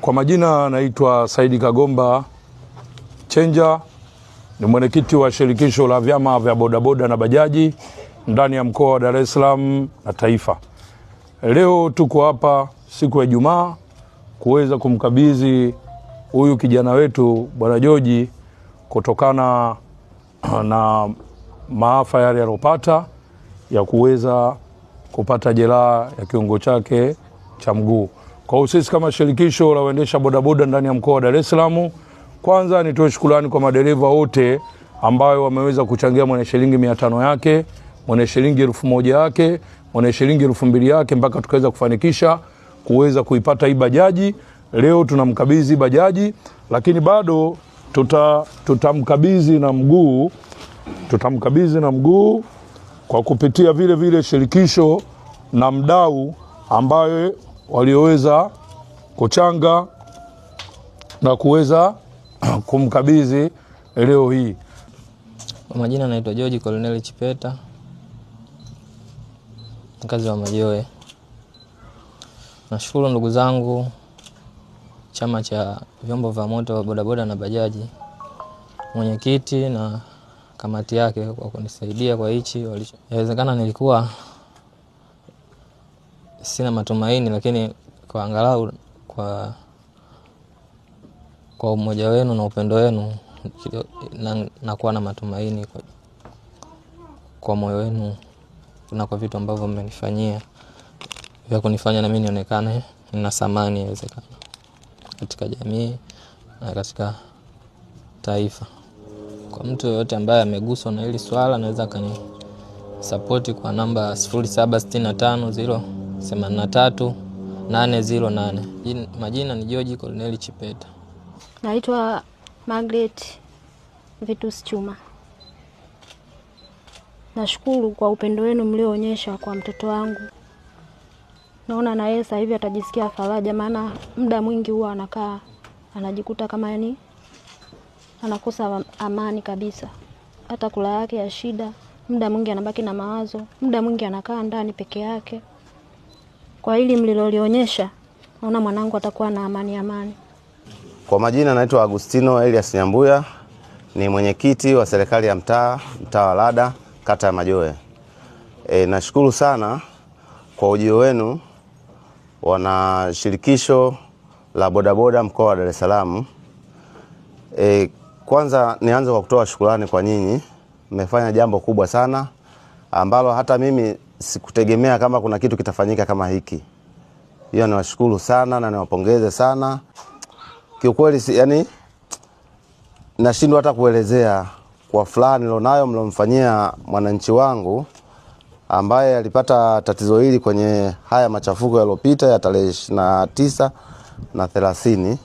Kwa majina naitwa Saidi Kagomba Chenja, ni mwenyekiti wa shirikisho la vyama vya bodaboda na bajaji ndani ya mkoa wa Dar es Salaam na taifa. Leo tuko hapa siku ya Ijumaa kuweza kumkabidhi huyu kijana wetu Bwana George kutokana na maafa yale aliyopata ya kuweza kupata jeraha ya kiungo chake cha mguu. Kwa hiyo sisi kama shirikisho la waendesha bodaboda ndani ya mkoa wa Dar es Salaam, kwanza nitoe shukrani kwa madereva wote ambao wameweza kuchangia mwenye shilingi 500 yake, mwenye shilingi 1000 yake, mwenye shilingi 2000 yake mpaka tukaweza kufanikisha kuweza kuipata hii bajaji. Leo tunamkabidhi bajaji, lakini bado tutamkabidhi na mguu kwa kupitia vile shirikisho na mdau ambaye walioweza kuchanga na kuweza kumkabidhi leo hii. Kwa majina naitwa George Colonel Chipeta, mkazi wa Majoe. Nashukuru ndugu zangu chama cha vyombo vya moto wa bodaboda na bajaji, mwenyekiti na kamati yake kwa kunisaidia kwa hichi walicho. Inawezekana nilikuwa sina matumaini, lakini kwa angalau kwa umoja wenu na upendo wenu na kuwa na matumaini kwa moyo wenu na kwa vitu ambavyo mmenifanyia vya kunifanya na mimi nionekane nina thamani inawezekana katika jamii na katika taifa. Kwa mtu yote ambaye ameguswa na hili swala anaweza support kwa namba 0765083808. Majina ni George Colonel Chipeta. Naitwa Margaret Vitus Chuma. Nashukuru kwa upendo wenu mlioonyesha kwa mtoto wangu. Naona na yeye sasa hivi atajisikia faraja, maana muda mwingi huwa anakaa anajikuta kama anakosa amani kabisa. Hata kula yake ya shida, muda mwingi anabaki na mawazo, muda mwingi anakaa ndani peke yake. Kwa hili mlilolionyesha, naona mwanangu atakuwa na amani. Kwa majina naitwa Agustino Elias Nyambuya, ni mwenyekiti wa serikali ya mtaa wa Lada, kata ya Majoe. Nashukuru sana kwa ujio wenu wana shirikisho la bodaboda mkoa wa Dar es Salaam. Kwanza nianze kwa kutoa shukrani kwa nyinyi. Mmefanya jambo kubwa sana ambalo hata mimi sikutegemea kama kuna kitu kitafanyika kama hiki. Hiyo niwashukuru sana na niwapongeze sana. Kiukweli nashindwa hata kuelezea kwa fulani nilionayo mlomfanyia mwananchi wangu ambaye alipata tatizo hili kwenye haya machafuko yaliyopita ya tarehe 29 na 30.